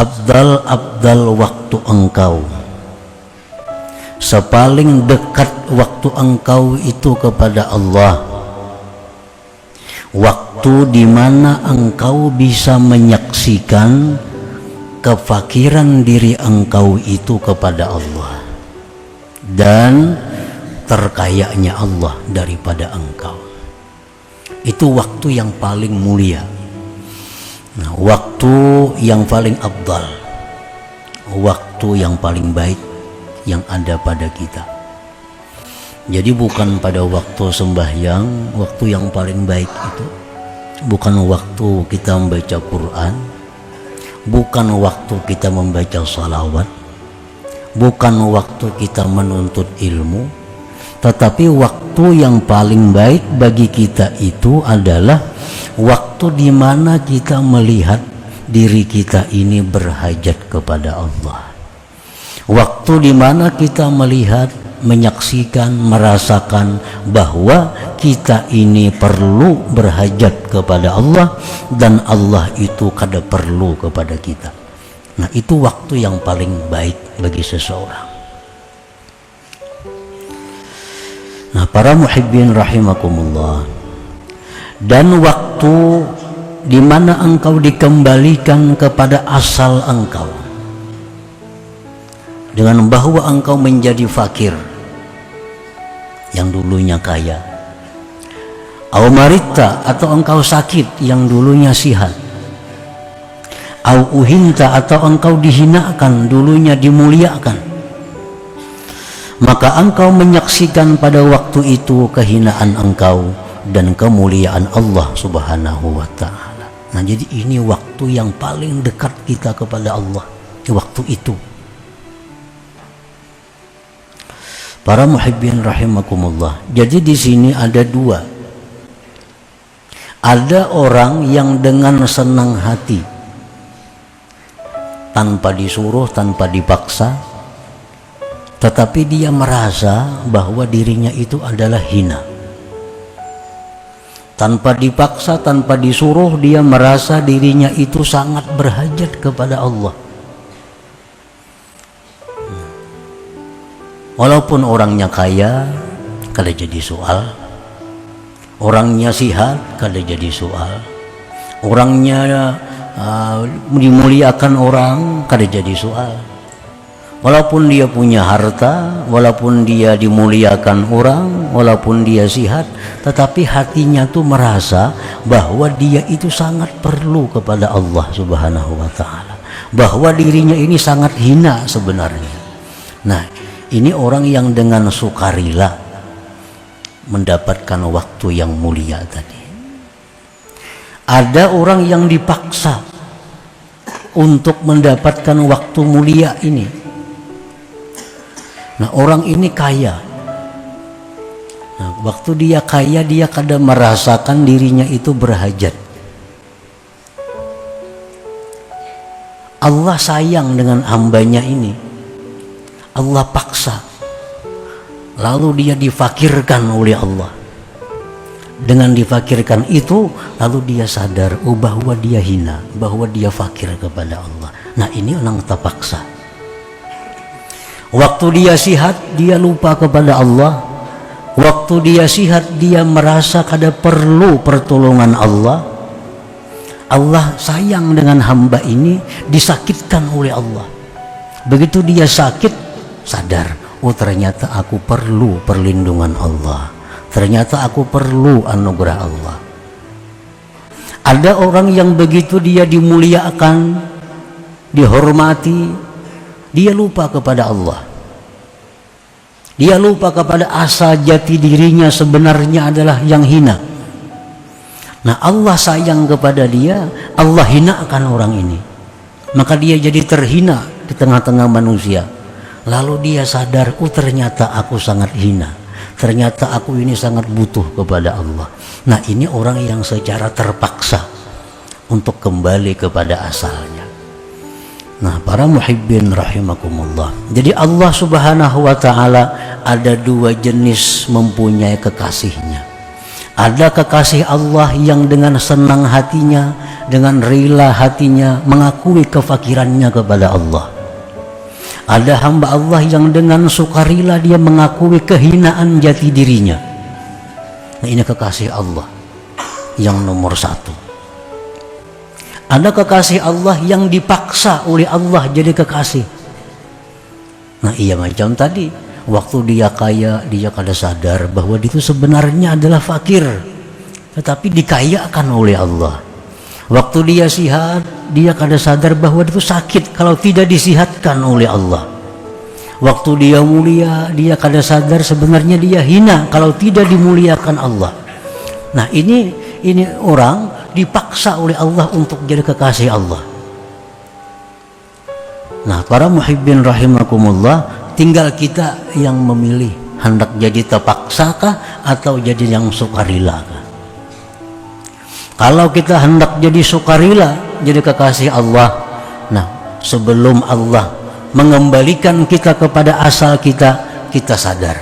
seabdal-abdal waktu engkau, sepaling dekat waktu engkau itu kepada Allah, waktu di mana engkau bisa menyaksikan kefakiran diri engkau itu kepada Allah dan terkayanya Allah daripada engkau. Itu waktu yang paling mulia. Nah, waktu yang paling afdal, waktu yang paling baik yang ada pada kita. Jadi bukan pada waktu sembahyang, waktu yang paling baik itu bukan waktu kita membaca Quran, bukan waktu kita membaca salawat, bukan waktu kita menuntut ilmu, tetapi waktu yang paling baik bagi kita itu adalah waktu di mana kita melihat diri kita ini berhajat kepada Allah. Waktu di mana kita melihat, menyaksikan, merasakan bahwa kita ini perlu berhajat kepada Allah dan Allah itu kada perlu kepada kita. Nah, itu waktu yang paling baik bagi seseorang. Nah, para muhibbin rahimakumullah, dan waktu di mana engkau dikembalikan kepada asal engkau, dengan bahwa engkau menjadi fakir yang dulunya kaya, au marita atau engkau sakit yang dulunya sihat, au uhinta atau engkau dihinakan dulunya dimuliakan, maka engkau menyaksikan pada waktu itu kehinaan engkau dan kemuliaan Allah Subhanahu wa ta'ala. Nah, jadi ini waktu yang paling dekat kita kepada Allah, waktu itu. Para muhibbin rahimakumullah. Jadi di sini ada dua. Ada orang yang dengan senang hati, tanpa disuruh, tanpa dipaksa, tetapi dia merasa bahwa dirinya itu adalah hina. Tanpa dipaksa, tanpa disuruh, dia merasa dirinya itu sangat berhajat kepada Allah. Walaupun orangnya kaya, kada jadi soal. Orangnya sihat, kada jadi soal. Orangnya dimuliakan orang, kada jadi soal. Walaupun dia punya harta, walaupun dia dimuliakan orang, walaupun dia sihat, tetapi hatinya tuh merasa bahwa dia itu sangat perlu kepada Allah Subhanahu wa ta'ala, bahwa dirinya ini sangat hina sebenarnya. Nah, ini orang yang dengan sukarela mendapatkan waktu yang mulia tadi. Ada orang yang dipaksa untuk mendapatkan waktu mulia ini. Nah, orang ini kaya. Nah, waktu dia kaya, dia kadang merasakan dirinya itu berhajat. Allah sayang dengan hambanya ini. Allah paksa. Lalu dia difakirkan oleh Allah. Dengan difakirkan itu, lalu dia sadar bahwa dia hina, bahwa dia fakir kepada Allah. Nah, ini orang terpaksa. Waktu dia sihat, dia lupa kepada Allah. Waktu dia sihat, dia merasa kada perlu pertolongan Allah. Allah sayang dengan hamba ini, disakitkan oleh Allah. Begitu dia sakit, sadar, oh ternyata aku perlu perlindungan Allah. Ternyata aku perlu anugerah Allah. Ada orang yang begitu dia dimuliakan, dihormati, dia lupa kepada Allah. Dia lupa kepada asal jati dirinya sebenarnya adalah yang hina. Nah, Allah sayang kepada dia, Allah hinakan orang ini. Maka dia jadi terhina di tengah-tengah manusia. Lalu dia sadar, oh ternyata aku sangat hina. Ternyata aku ini sangat butuh kepada Allah. Nah, ini orang yang secara terpaksa untuk kembali kepada asalnya. Nah, para muhibbin rahimakumullah. Jadi Allah Subhanahu wa ta'ala ada dua jenis mempunyai kekasihnya. Ada kekasih Allah yang dengan senang hatinya, dengan rela hatinya mengakui kefakirannya kepada Allah. Ada hamba Allah yang dengan sukarela dia mengakui kehinaan jati dirinya. Nah, ini kekasih Allah yang nomor satu. Ada kekasih Allah yang dipaksa oleh Allah jadi kekasih. Nah, iya macam tadi, waktu dia kaya, dia kada sadar bahwa dia itu sebenarnya adalah fakir, tetapi dikayakan oleh Allah. Waktu dia sihat, dia kada sadar bahwa dia itu sakit kalau tidak disihatkan oleh Allah. Waktu dia mulia, dia kada sadar sebenarnya dia hina kalau tidak dimuliakan Allah. Nah, ini orang dipaksa oleh Allah untuk jadi kekasih Allah. Nah, para muhibbin rahimakumullah, tinggal kita yang memilih hendak jadi terpaksakah atau jadi yang sukarela. Kalau kita hendak jadi sukarela, jadi kekasih Allah, nah sebelum Allah mengembalikan kita kepada asal kita, kita sadar.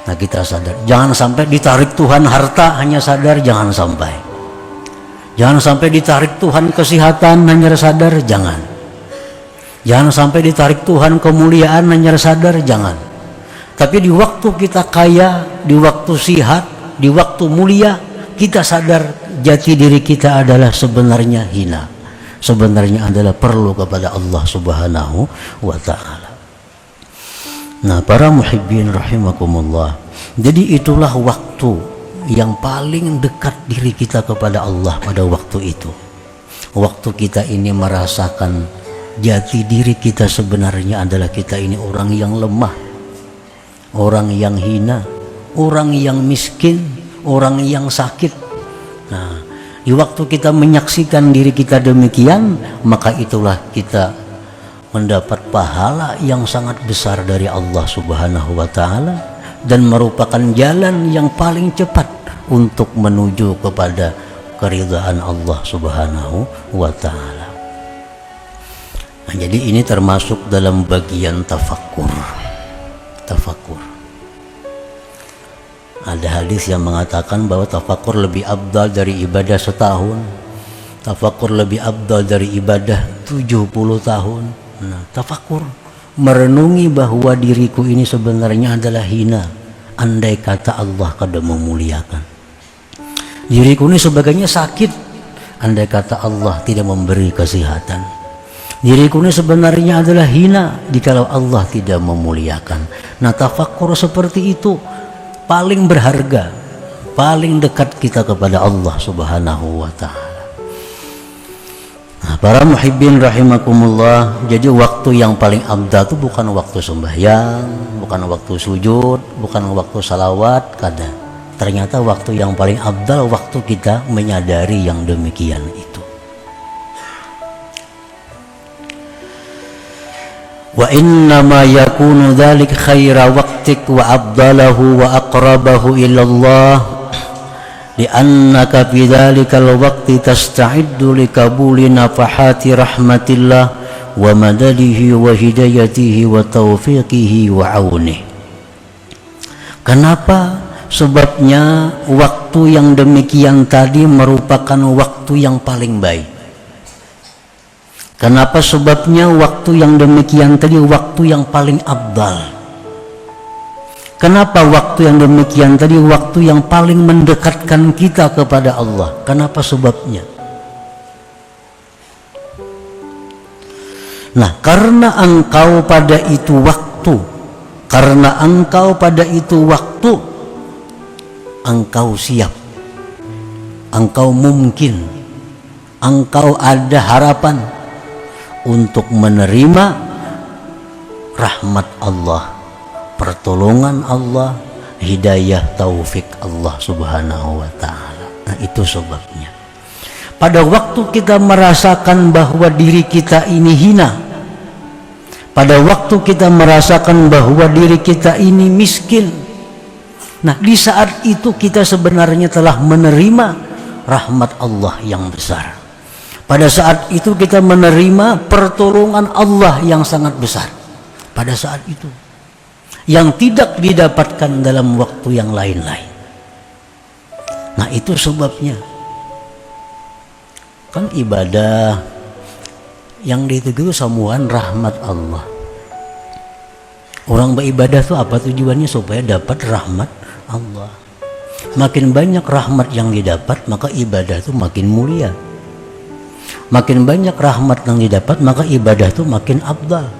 Nah, kita sadar, jangan sampai ditarik Tuhan harta hanya sadar, jangan sampai. Jangan sampai ditarik Tuhan kesehatan hanya sadar, jangan. Jangan sampai ditarik Tuhan kemuliaan hanya sadar, jangan. Tapi di waktu kita kaya, di waktu sihat, di waktu mulia, kita sadar jati diri kita adalah sebenarnya hina, sebenarnya adalah perlu kepada Allah Subhanahu wa ta'ala. Nah, para muhibbin rahimakumullah, jadi itulah waktu yang paling dekat diri kita kepada Allah pada waktu itu. Waktu kita ini merasakan jati diri kita sebenarnya adalah kita ini orang yang lemah, orang yang hina, orang yang miskin, orang yang sakit. Nah, di waktu kita menyaksikan diri kita demikian, maka itulah kita mendapat pahala yang sangat besar dari Allah Subhanahu wa ta'ala, dan merupakan jalan yang paling cepat untuk menuju kepada keridhaan Allah Subhanahu wa ta'ala. Nah, jadi ini termasuk dalam bagian tafakkur. Tafakkur. Ada hadis yang mengatakan bahwa tafakkur lebih afdal dari ibadah setahun. Tafakkur lebih afdal dari ibadah 70 tahun. Nah, tafakkur, merenungi bahwa diriku ini sebenarnya adalah hina andai kata Allah kada memuliakan. Diriku ini sebagainya sakit andai kata Allah tidak memberi kesehatan. Diriku ini sebenarnya adalah hina jikalau Allah tidak memuliakan. Nah, tafakkur seperti itu paling berharga, paling dekat kita kepada Allah Subhanahu wa ta'ala. Nah, para muhibbin rahimakumullah, jadi waktu yang paling afdal itu bukan waktu sembahyang, bukan waktu sujud, bukan waktu salawat, kada. Ternyata waktu yang paling afdal waktu kita menyadari yang demikian itu. Wa innama yakunu dzalik khaira waqtik wa afdalahu wa aqrabahu ilallah li'annaka fi dzalikal waqti tasta'iddu likabuli nafahati rahmatillah wa madadihi wa hidayatihi wa taufiqihi wa aunihi. Kenapa? Sebabnya waktu yang demikian tadi merupakan waktu yang paling baik. Kenapa? Sebabnya waktu yang demikian tadi waktu yang paling afdal. Kenapa waktu yang demikian tadi waktu yang paling mendekatkan kita kepada Allah? Kenapa sebabnya? Nah, karena engkau pada itu waktu, engkau siap, engkau mungkin, engkau ada harapan untuk menerima rahmat Allah, pertolongan Allah, hidayah taufik Allah Subhanahu wa ta'ala. Nah, itu sebabnya pada waktu kita merasakan bahwa diri kita ini hina, pada waktu kita merasakan bahwa diri kita ini miskin, nah di saat itu kita sebenarnya telah menerima rahmat Allah yang besar. Pada saat itu kita menerima pertolongan Allah yang sangat besar. Pada saat itu yang tidak didapatkan dalam waktu yang lain-lain. Nah itu sebabnya. Kan ibadah yang dituju sambungan rahmat Allah. Orang beribadah tuh apa tujuannya? Supaya dapat rahmat Allah. Makin banyak rahmat yang didapat, maka ibadah itu makin mulia. Makin banyak rahmat yang didapat, maka ibadah itu makin afdal.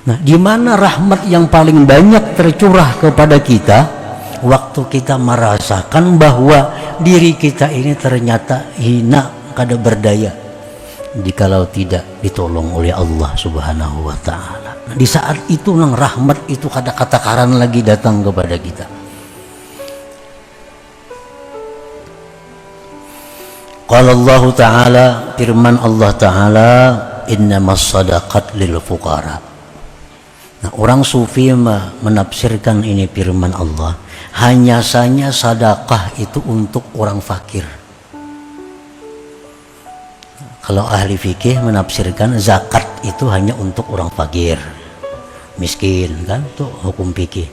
Nah, di mana rahmat yang paling banyak tercurah kepada kita? Waktu kita merasakan bahwa diri kita ini ternyata hina, kada berdaya, jikalau tidak ditolong oleh Allah Subhanahu wa ta'ala. Nah, di saat itu nang rahmat itu kada kata-karan lagi datang kepada kita. Qala Allah Ta'ala, firman Allah Ta'ala, innamas sadaqat lil fuqara. Nah, orang sufi menafsirkan ini firman Allah, hanya saja sedekah itu untuk orang fakir. Kalau ahli fikih menafsirkan zakat itu hanya untuk orang fakir, miskin, kan itu hukum fikih.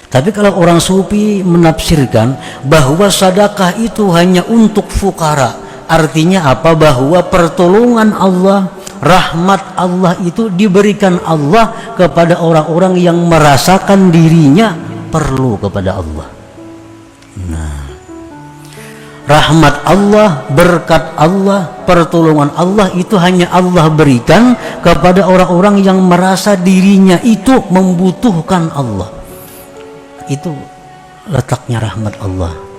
Tapi kalau orang sufi menafsirkan bahwa sedekah itu hanya untuk fukara, artinya apa? Bahwa pertolongan Allah, rahmat Allah itu diberikan Allah kepada orang-orang yang merasakan dirinya perlu kepada Allah. Nah, rahmat Allah, berkat Allah, pertolongan Allah itu hanya Allah berikan kepada orang-orang yang merasa dirinya itu membutuhkan Allah. Itu letaknya rahmat Allah.